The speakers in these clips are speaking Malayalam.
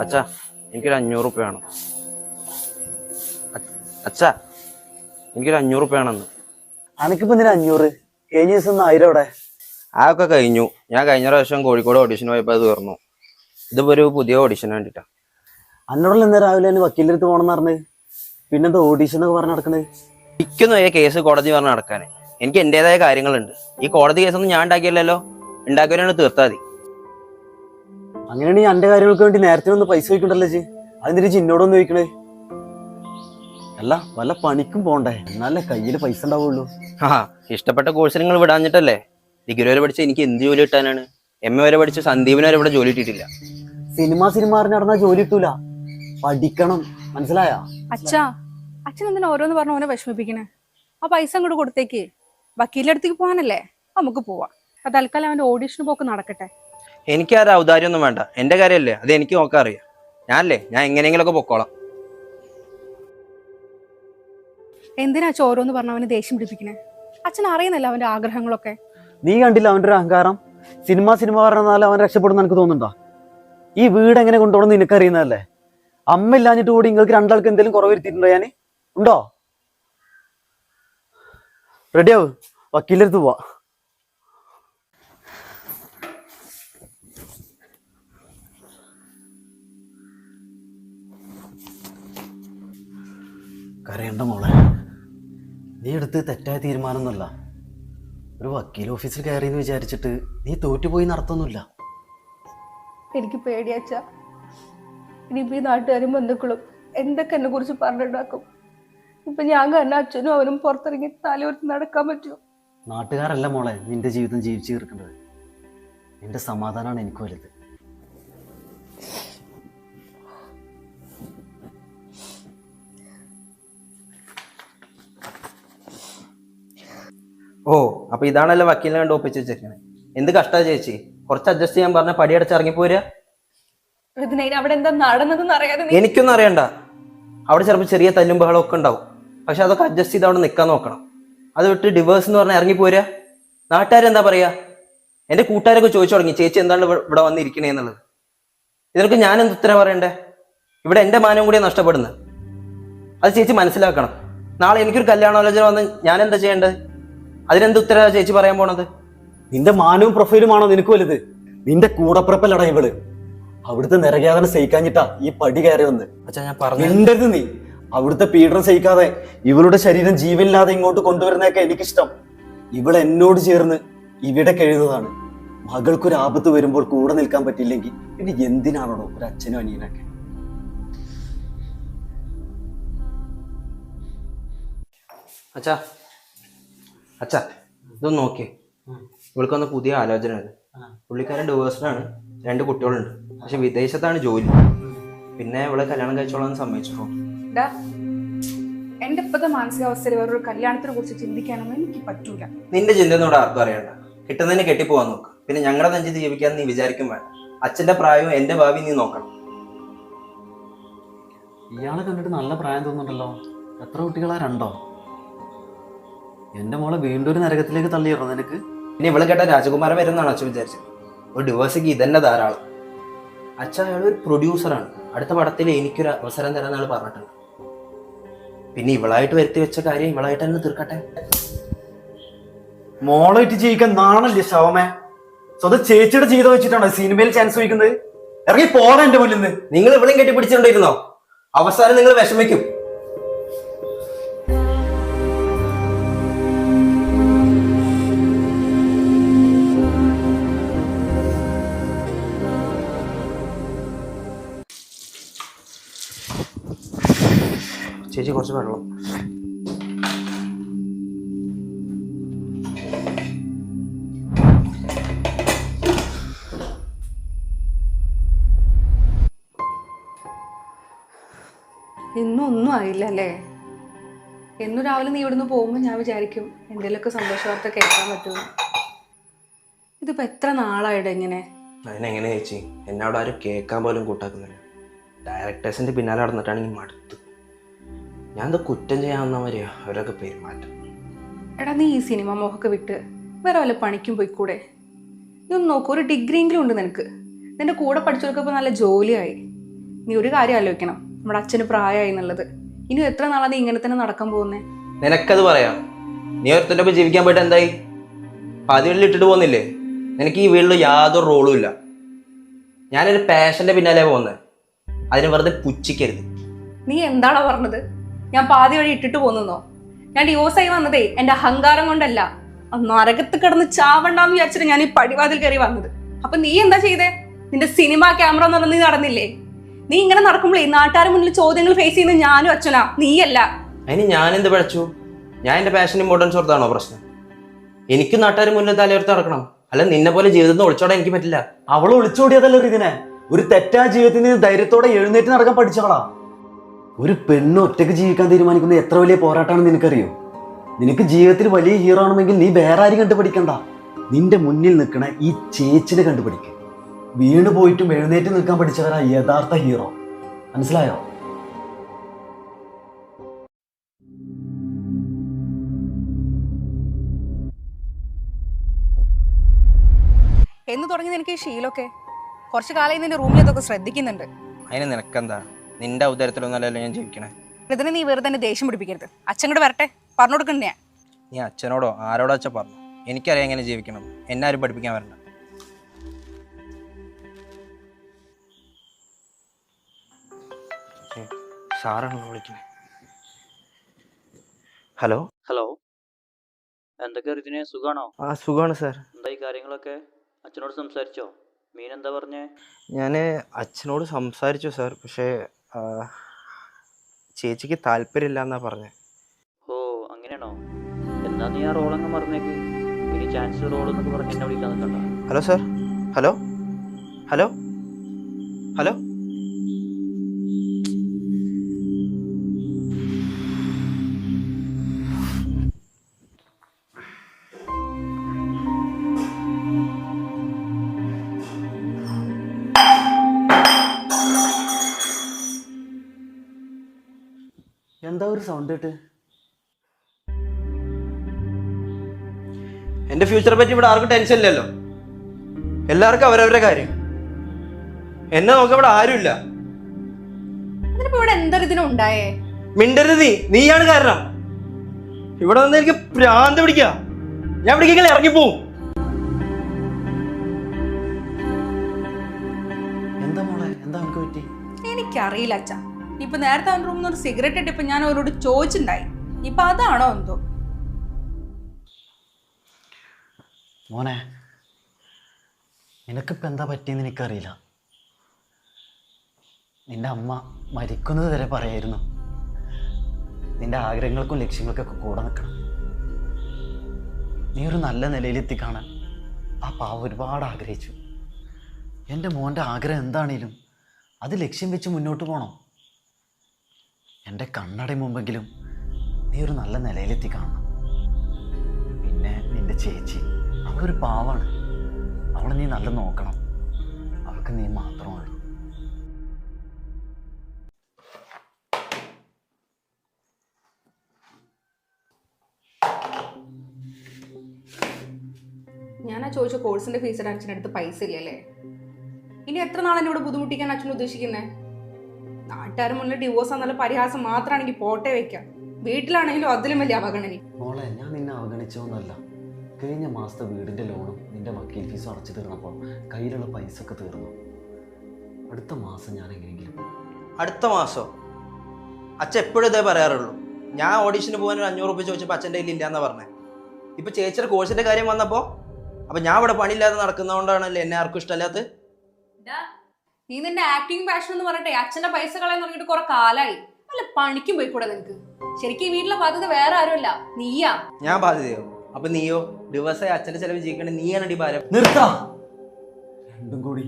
അച്ഛാ എനിക്കൊരു 500 വേണം. അച്ഛാ എനിക്കൊരു 500 വേണമെന്ന്. അനക്കിപ്പോ എന്തിനാ 500? കഴിഞ്ഞ ദിവസം 1000 അവിടെ. അതൊക്കെ കഴിഞ്ഞു. ഞാൻ കഴിഞ്ഞ പ്രാവശ്യം കോഴിക്കോട് ഓഡിഷൻ പോയപ്പോൾ അത് തീർന്നു. ഇതിപ്പോ ഒരു പുതിയ ഓഡിഷൻ വേണ്ടിട്ടാ. അന്നോടല്ല ഇന്ന് രാവിലെ തന്നെ വക്കീലിന്റെ അടുത്ത് പോകണമെന്ന് പറഞ്ഞ് പിന്നെന്താ ഓഡീഷൻ ഒക്കെ പറഞ്ഞ് നടക്കണത്? ഇരിക്കുന്നു കേസ് കോടതി പറഞ്ഞ് നടക്കാൻ. എനിക്ക് എന്റേതായ കാര്യങ്ങളുണ്ട്. ഈ കോടതി കേസൊന്നും ഞാൻ ഉണ്ടാക്കിയല്ലോ, ഉണ്ടാക്കിയവരാണ് തീർത്താൽ മതി. അങ്ങനെയാണെങ്കിൽ എന്റെ കാര്യങ്ങൾക്ക് വേണ്ടി നേരത്തെ ഒന്ന് പൈസ ചോദിക്കണ്ടല്ലോ ചേ. അതിന് ചിന്നോടൊന്ന് ചോദിക്കണേ. അല്ല വല്ല പണിക്കും പോണ്ടേ, എന്നാലേ കയ്യിൽ പൈസ ഉണ്ടാവുള്ളൂ. ഇഷ്ടപ്പെട്ട കോഴ്സ് നിങ്ങൾ വിടാഞ്ഞിട്ടല്ലേ. ഡിഗ്രി വരെ പഠിച്ച എനിക്ക് എന്ത് ജോലി കിട്ടാനാണ്? MA വരെ പഠിച്ച സന്ദീപിന് വരെ ഇവിടെ ജോലി കിട്ടിയിട്ടില്ല. സിനിമ അറിഞ്ഞ് നടന്നാ ജോലി കിട്ടൂല. പഠിക്കണം, മനസ്സിലായാ? അച്ഛൻ എന്തിനാ ഓരോന്ന് പറഞ്ഞ ഓനെ വിഷമിപ്പിക്കണേ? ആ പൈസ അങ്ങോട്ട് കൊടുത്തേക്ക്. വക്കീലിന്റെ അടുത്തേക്ക് പോകാനല്ലേ, നമുക്ക് പോവാം. അപ്പൊ തൽക്കാലം അവന്റെ ഓഡീഷന് പോക്ക് നടക്കട്ടെ. എനിക്ക് ആ ഔദാര്യം ഒന്നും വേണ്ട. എന്റെ കാര്യമല്ലേ, അത് എനിക്ക് നോക്കാൻ അറിയാം. ഞാൻ എങ്ങനെയെങ്കിലുമൊക്കെ പൊക്കോളാം. എന്തിനാ അച്ഛൻ ഓരോന്ന് പറഞ്ഞ അവന് ദേഷ്യം പിടിപ്പിക്കണേ? അച്ഛൻ അറിയുന്നല്ലോ അവന്റെ ആഗ്രഹങ്ങളൊക്കെ. നീ കണ്ടില്ല അവന്റെ ഒരു അഹങ്കാരം? സിനിമ പറഞ്ഞാൽ അവൻ രക്ഷപ്പെടുന്ന എനിക്ക് തോന്നുന്നുണ്ടോ? ഈ വീട് എങ്ങനെ കൊണ്ടുപോകണം നിനക്കറിയുന്നതല്ലേ. അമ്മ ഇല്ലാഞ്ഞിട്ട് കൂടി നിങ്ങൾക്ക് രണ്ടാൾക്ക് എന്തെങ്കിലും കുറവ് വരുത്തിയിട്ടുണ്ടോ? ഞാൻ ഉണ്ടോ? റെഡിയാവും, വക്കീലിന്റെ അടുത്ത് പോവാ. കരയണ്ട മോളെ, നീ എടുത്ത് തെറ്റായ തീരുമാനമൊന്നുമല്ല. ഒരു വക്കീൽ ഓഫീസിൽ കയറിയെന്ന് വിചാരിച്ചിട്ട് നീ തോറ്റുപോയി നടത്തൊന്നുമില്ല. എനിക്ക് പേടിയാച്ച. ഇനിയിപ്പോ ഈ നാട്ടുകാരും ബന്ധുക്കളും എന്തൊക്കെ എന്നെ കുറിച്ച് പറഞ്ഞിട്ടാക്കും. ഇപ്പൊ ഞാൻ കാരണം അച്ഛനും അവനും പുറത്തിറങ്ങി തലയോർത്ത് നടക്കാൻ പറ്റുമോ? നാട്ടുകാരല്ല മോളെ നിന്റെ ജീവിതം ജീവിച്ചു തീർക്കേണ്ടത്. നിന്റെ സമാധാനമാണ് എനിക്ക് വലുത്. ഓ, അപ്പൊ ഇതാണല്ലോ വക്കീലിനെ കണ്ട് ഒപ്പിച്ച് വെച്ചേക്കണേ. എന്ത് കഷ്ടാ ചേച്ചി, കുറച്ച് അഡ്ജസ്റ്റ് ചെയ്യാൻ പറഞ്ഞ പടിയടച്ച് ഇറങ്ങിപ്പോരാ. അവിടെ എന്താ നടന്നതെന്ന് അറിയാതെ എനിക്കൊന്നും അറിയണ്ട. അവിടെ ചിലപ്പോൾ ചെറിയ തല്ലും ബഹളം ഒക്കെ ഉണ്ടാവും. പക്ഷെ അതൊക്കെ അഡ്ജസ്റ്റ് ചെയ്ത് അവിടെ നിൽക്കാൻ നോക്കണം. അത് വിട്ട് ഡിവേഴ്സ് എന്ന് പറഞ്ഞാൽ ഇറങ്ങിപ്പോരാ. നാട്ടുകാരെന്താ പറയാ? എന്റെ കൂട്ടുകാരൊക്കെ ചോദിച്ചു തുടങ്ങി ചേച്ചി എന്താണ് ഇവിടെ വന്നിരിക്കണേ എന്നുള്ളത്. ഇതിനൊക്കെ ഞാൻ എന്ത് ഉത്തരം പറയണ്ടേ? ഇവിടെ എന്റെ മാനം കൂടിയാണ് നഷ്ടപ്പെടുന്നത്. അത് ചേച്ചി മനസ്സിലാക്കണം. നാളെ എനിക്കൊരു കല്യാണാലോചന വന്ന് ഞാൻ എന്താ ചെയ്യേണ്ടത്? അതിനെന്ത് ഉത്തര ചേച്ചി പറയാൻ പോണത്? നിന്റെ മാനവും പ്രൊഫൈലുമാണോ നിനക്ക് വലുത്? നിന്റെ കൂടപ്പിറപ്പല്ലടാ ഇവള്. അവിടുത്തെ നിറകാതനെ സഹിക്കാഞ്ഞിട്ടാ ഈ പടി കയറി വന്ന്. അച്ഛാ ഞാൻ പറഞ്ഞു മിണ്ടരുത് നീ. അവിടുത്തെ പീഡനം സഹിക്കാതെ ഇവളുടെ ശരീരം ജീവനില്ലാതെ ഇങ്ങോട്ട് കൊണ്ടുവരുന്നതൊക്കെ എനിക്കിഷ്ടം. ഇവൾ എന്നോട് ചേർന്ന് ഇവിടെ കഴിയുന്നതാണ്. മകൾക്കൊരു ആപത്ത് വരുമ്പോൾ കൂടെ നിൽക്കാൻ പറ്റില്ലെങ്കിൽ പിന്നെ എന്തിനാണോ ഒരു അച്ഛനും അനിയനൊക്കെ? അച്ഛാ അച്ഛാ ഇതൊന്ന് നോക്കിയേ. ഇവൾക്കൊന്ന് പുതിയ ആലോചന ഉണ്ട്. പുള്ളിക്കാരൻ ഡിവേഴ്സ്ഡാണ്, 2 കുട്ടികളുണ്ട്. പക്ഷെ വിദേശത്താണ് ജോലി. പിന്നെ ഇവളെ കല്യാണം കഴിച്ചോളാന്ന് സമ്മതിച്ചിട്ടുള്ളൂ. എന്റെ ഇപ്പോഴത്തെ മാനസികാവസ്ഥയിൽ വേറൊരു കല്യാണത്തിനെ കുറിച്ച് ചിന്തിക്കാനൊന്നും എനിക്ക് പറ്റൂല. നിന്റെ ചിന്തയൊന്നും ആർക്കും അറിയണ്ട. കിട്ടുന്നതിന് കെട്ടിപ്പോവാൻ നോക്ക്. പിന്നെ ഞങ്ങളുടെ നെഞ്ചിൽ ജീവിക്കാൻ നീ വിചാരിക്കും വേണ്ട. അച്ഛന്റെ പ്രായവും എന്റെ ഭാവി നീ നോക്കണം. ഇയാളെ കണ്ടിട്ട് നല്ല പ്രായം തോന്നുന്നുണ്ടല്ലോ. എത്ര കുട്ടികളാ? 2? എന്റെ മോളെ വീണ്ടും ഒരു നരകത്തിലേക്ക് തള്ളിയിടണം നിനക്ക്. ഇനി ഇവളെ കേട്ട രാജകുമാരൻ വരുന്നതാണ് അച്ഛൻ വിചാരിച്ചത്. ഒരു ഡിവോഴ്സിക്ക് ഇതന്നെ ധാരാളം. അച്ഛൻ അയാൾ ഒരു പ്രൊഡ്യൂസറാണ്. അടുത്ത പടത്തിൽ എനിക്കൊരു അവസരം തരാൻ ആൾ പറഞ്ഞിട്ടുണ്ട്. പിന്നെ ഇവളായിട്ട് വരുത്തി വെച്ച കാര്യം ഇവളായിട്ട് തന്നെ തീർക്കട്ടെ. മോളായിട്ട് ജീവിക്കാൻ നാണല്ലേ ശവമേ? സ്വന്തം ചേച്ചിയുടെ ജീവിതം വെച്ചിട്ടാണ് സിനിമയിൽ ചാൻസ് വയ്ക്കുന്നത്. ഇറങ്ങി പോകാൻ എന്റെ മുന്നിൽ നിന്ന്. നിങ്ങൾ ഇവളെയും കെട്ടിപ്പിടിച്ചുകൊണ്ടിരുന്നോ? അവസാനം നിങ്ങൾ വിഷമിക്കും. ചേച്ചി കുറച്ച് വെള്ളം. ഇന്നൊന്നും ആയില്ല അല്ലേ? എന്നു രാവിലെ നീ ഇവിടുന്ന് പോകുമ്പോൾ ഞാൻ വിചാരിക്കും എന്തെങ്കിലുമൊക്കെ സന്തോഷ വാർത്ത കേൾക്കാൻ പറ്റുമോ. ഇതിപ്പോ എത്ര നാളായിട്ട് ഇങ്ങനെ? അതിനെങ്ങനെ ചേച്ചി, എന്നോട് ആരും കേൾക്കാൻ പോലും കൂട്ടാക്കുന്നില്ല. ഡയറക്ടേഴ്സിന്റെ പിന്നാലെ നടന്നിട്ടാണെങ്കിൽ മടുത്ത്. ഞാൻ എന്താ കുറ്റം ചെയ്യാവുന്ന മാതിരിയാ അവരൊക്കെ പെരുമാറ്റം. എടാ നീ ഈ സിനിമ മോഹൊക്കെ വിട്ട് വേറെ വല്ല പണിക്കും പോയിക്കൂടെ? നീ ഒന്ന് നോക്കൂ, ഒരു ഡിഗ്രിയെങ്കിലും ഉണ്ട് നിനക്ക്. നിന്റെ കൂടെ പഠിച്ചവർക്കിപ്പോൾ നല്ല ജോലിയായി. നീ ഒരു കാര്യം ആലോചിക്കണം, നമ്മുടെ അച്ഛന് പ്രായമായി എന്നുള്ളത്. ഇനി എത്ര നാളാ നീ ഇങ്ങനെ തന്നെ നടക്കാൻ പോകുന്നേ? നിനക്കത് പറയാം. നീ ഒരുത്തൻ്റെ ഒപ്പം ജീവിക്കാൻ പോയിട്ട് എന്തായി? പാതി വീട്ടിൽ ഇട്ടിട്ട് പോകുന്നില്ലേ? നിനക്ക് ഈ വീട്ടിൽ യാതൊരു റോളും ഇല്ല. ഞാനൊരു പാഷന്റെ പിന്നാലെ പോകുന്നത്. അതിന് വെറുതെ പുച്ഛിക്കരുത്. നീ എന്താണോ പറഞ്ഞത്? ഞാൻ പാതി വഴി ഇട്ടിട്ട് പോന്നോ? ഞാൻ ഡിവോഴ്സായി വന്നതേ എന്റെ അഹങ്കാരം കൊണ്ടല്ല. നരകത്ത് കിടന്ന് ചാവണ്ടാന്ന് വിചാരിച്ചിട്ട് ഞാൻ ഈ പടിവാതിൽ കയറി വന്നത്. അപ്പൊ നീ എന്താ ചെയ്തേ? നിന്റെ സിനിമ ക്യാമറ എന്ന് പറഞ്ഞ് നീ നടന്നില്ലേ? നീ ഇങ്ങനെ നടക്കുമ്പോഴേ നാട്ടുകാരുടെ മുന്നിൽ ചോദ്യങ്ങൾ ഫേസ് ചെയ്യുന്നത് ഞാനും അച്ഛനാ, നീയല്ല. അതിന് ഞാൻ എന്ത് പിഴച്ചു? ഞാൻ എന്റെ പാഷൻ ഇമ്പോർട്ടൻസ് കൊടുത്താണോ പ്രശ്നം? എനിക്ക് നാട്ടുകാർ മുന്നിൽ തലയുർത്ത് നടക്കണം, അല്ല നിന്നെ പോലെ ജീവിതത്തിൽ ഒളിച്ചോടാൻ എനിക്ക് പറ്റില്ല. അവൾ ഒളിച്ചോടിയതല്ലോ ഇതിനെ. ഒരു തെറ്റായ ജീവിതത്തിൽ നിന്ന് ധൈര്യത്തോടെ എഴുന്നേറ്റ് നടക്കാൻ പഠിച്ചവളാ. ഒരു പെണ്ണ് ഒറ്റയ്ക്ക് ജീവിക്കാൻ തീരുമാനിക്കുന്നത് എത്ര വലിയ പോരാട്ടമാണെന്ന് നിനക്കറിയോ? നിനക്ക് ജീവിതത്തിൽ വലിയ ഹീറോ ആണെങ്കിൽ നീ വേറെ ആരും കണ്ടുപിടിക്കണ്ട. നിന്റെ മുന്നിൽ നിൽക്കണ ഈ ചേച്ചിനെ കണ്ടുപിടിക്കുക. വീണ് പോയിട്ടും എഴുന്നേറ്റ് നിൽക്കാൻ പഠിച്ചവരാ യഥാർത്ഥ ഹീറോ. മനസ്സിലായോ? എന്ന് തുടങ്ങി നിനക്ക് ഈ ശീലമൊക്കെ? കുറച്ചു കാലമായി നിന്റെ റൂമിൽ ഇതൊക്കെ ശ്രദ്ധിക്കുന്നുണ്ട്. അതിന് നിനക്കെന്താ? നിന്റെ ഔദാര്യത്തിലൊന്നല്ലല്ലോ ഞാൻ ജീവിക്കണേ. ഇതിനെ നീ വെറുതെ തന്നെ ദേഷ്യം പിടിപ്പിക്കരുത്. അച്ഛൻ കൂടെ വരട്ടെ, പറഞ്ഞു കൊടുക്കണ്ടേ? നീ അച്ഛനോടോ ആരോടോ അച്ഛൻ പറഞ്ഞു. എനിക്കറിയാം എങ്ങനെ ജീവിക്കണം. എന്നെ ആരും പഠിപ്പിക്കാൻ വരണ്ട. സാറാണല്ലോ വിളിക്കുന്നത്. ഹലോ. ഹലോ, എന്തൊക്കെ ഇതിനെ സുഖാണോ? ആ സുഖമാണ് സാർ. എന്തായി കാര്യങ്ങളൊക്കെ? അച്ഛനോട് സംസാരിച്ചോ? മീൻ എന്താ പറഞ്ഞേ? ഞാൻ അച്ഛനോട് സംസാരിച്ചു സാർ, പക്ഷേ ചേച്ചിക്ക് താല്പര്യമില്ല എന്നാ പറഞ്ഞത്. ഓ അങ്ങനെയാണോ? എന്താ നീ ആ റോളങ്ങ് മറന്നേക്ക്. ഇനി ചാൻസ് റോൾ എന്നൊക്കെ പറഞ്ഞ് എന്നെ വിളിക്കാൻ നിൽക്കണ്ട. Hello sir. Hello hello hello. എന്താ ഒരു സൗണ്ട് കേട്ട്? എന്റെ ഫ്യൂച്ചറെ പറ്റി ഇവിടെ ആർക്കും ടെൻഷൻ ഇല്ലല്ലോ. എല്ലാവർക്കും അവരവരുടെ കാര്യം. എന്നെ നോക്കാൻ ഇവിടെ ആരുമില്ല. അതിനിപ്പോ ഇവിടെ എന്തൊരിതിനും ഉണ്ടായേ? മിണ്ടരുത്. നീയാണ് കാരണം. ഇവിടെ വന്ന് എനിക്ക് ഭ്രാന്ത് പിടിക്കുക. ഞാൻ ഇവിടേക്കെങ്കിലും ഇറങ്ങിപ്പോവും. എന്താ മോളെ, എന്താ എനിക്ക് പറ്റി? എനിക്കറിയില്ല അച്ഛാ. ഇപ്പൊ നേരത്തെ അവൻ റൂമിൽ നിന്ന് ഒരു സിഗരറ്റ് ഇട്ടിപ്പോ ഞാൻ അവരോട് ചോദിച്ചിട്ടുണ്ടായി. ഇപ്പൊ അതാണോ എന്തോ? മോനെ, നിനക്കിപ്പോൾ എന്താ പറ്റിയെന്ന് എനിക്കറിയില്ല. നിന്റെ അമ്മ മരിക്കുന്നത് വരെ പറയായിരുന്നു നിന്റെ ആഗ്രഹങ്ങൾക്കും ലക്ഷ്യങ്ങൾക്കൊക്കെ കൂടെ നിൽക്കണം. നീ ഒരു നല്ല നിലയിലെത്തിക്കാണാൻ ആ പാവ ഒരുപാട് ആഗ്രഹിച്ചു. എൻ്റെ മോൻ്റെ ആഗ്രഹം എന്താണേലും അത് ലക്ഷ്യം വെച്ച് മുന്നോട്ട് പോകണം. എൻ്റെ കണ്ണടയും മുമ്പെങ്കിലും നീ ഒരു നല്ല നിലയിലെത്തിക്കാണണം. പിന്നെ നിന്റെ ചേച്ചി, അവളൊരു പാവാണ്. അവളെ നീ നല്ല നോക്കണം. അവൾക്ക് നീ മാത്രമുള്ളൂ. ഞാനാ ചോദിച്ച കോഴ്സിന്റെ ഫീസ് അച്ഛൻ്റെ അടുത്ത് പൈസ ഇല്ലല്ലേ? ഇനി എത്ര നാൾ എന്നോട് ബുദ്ധിമുട്ടിക്കാൻ അച്ഛൻ ഉദ്ദേശിക്കുന്നേ? നാട്ടുകാരും മുന്നിൽ ഡിവോഴ്സ് എന്നുള്ള പരിഹാസം മാത്രമാണെങ്കിൽ പോട്ടെ വെക്കാം. വീട്ടിലാണെങ്കിലും അതിലും വലിയ അവഗണന. മോളെ, ഞാൻ നിന്നെ അവഗണിച്ചോന്നല്ല. കഴിഞ്ഞ മാസത്തെ വീടിൻ്റെ ലോണും നിന്റെ വക്കീൽ ഫീസും അടച്ചു തീർന്നപ്പോൾ കയ്യിലുള്ള പൈസ ഒക്കെ തീർന്നു. അടുത്ത മാസം ഞാൻ എങ്ങനെയെങ്കിലും. അടുത്ത മാസോ? അച്ഛൻ എപ്പോഴും ഇതേ പറയാറുള്ളൂ. ഞാൻ ഓഡീഷന് പോകാൻ ഒരു 500 രൂപ ചോദിച്ചപ്പോൾ അച്ഛൻ്റെ കയ്യിൽ ഇല്ലാന്നാ പറഞ്ഞത്. ഇപ്പൊ ചേച്ചിയുടെ കോഴ്സിന്റെ കാര്യം വന്നപ്പോ അപ്പൊ ഞാൻ ഇവിടെ പണിയില്ലാതെ നടക്കുന്നതുകൊണ്ടാണല്ലേ എന്നെ ആർക്കും ഇഷ്ടമല്ലാത്ത. നീ നിന്റെ ആക്ടിങ് പാഷൻ എന്ന് പറഞ്ഞിട്ടേ അച്ഛന്റെ പൈസ കളയാൻ തുടങ്ങിയിട്ട് കുറെ കാലായി. അല്ല പണിക്കും പോയിക്കൂടെ നിനക്ക്? ശരിക്കും ഈ വീട്ടിലെ ബാധ്യത വേറെ ആരുമല്ല, നീയാ. ഞാൻ ബാധ്യതയോ? അപ്പൊ നീയോ? ദിവസം അച്ഛന്റെ ചെലവ് ജീവിക്കണേ നീയാണ് ഭാരം. നിർത്താ. രണ്ടും കൂടി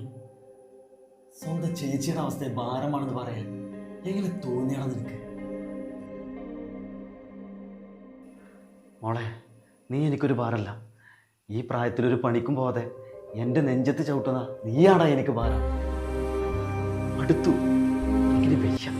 സ്വന്തം ചേച്ചിയുടെ അവസ്ഥ ഭാരമാണെന്ന് പറയാൻ എങ്ങനെ തോന്നിയാണ് നിനക്ക്? മോളെ, നീ എനിക്കൊരു ഭാരമല്ല. ഈ പ്രായത്തിലൊരു പണിക്കും പോവാതെ എൻ്റെ നെഞ്ചത്ത് ചവിട്ടുന്ന നീയാടാ എനിക്ക് ഭാരം. അടുത്തു. എനിക്ക് വയ്യ.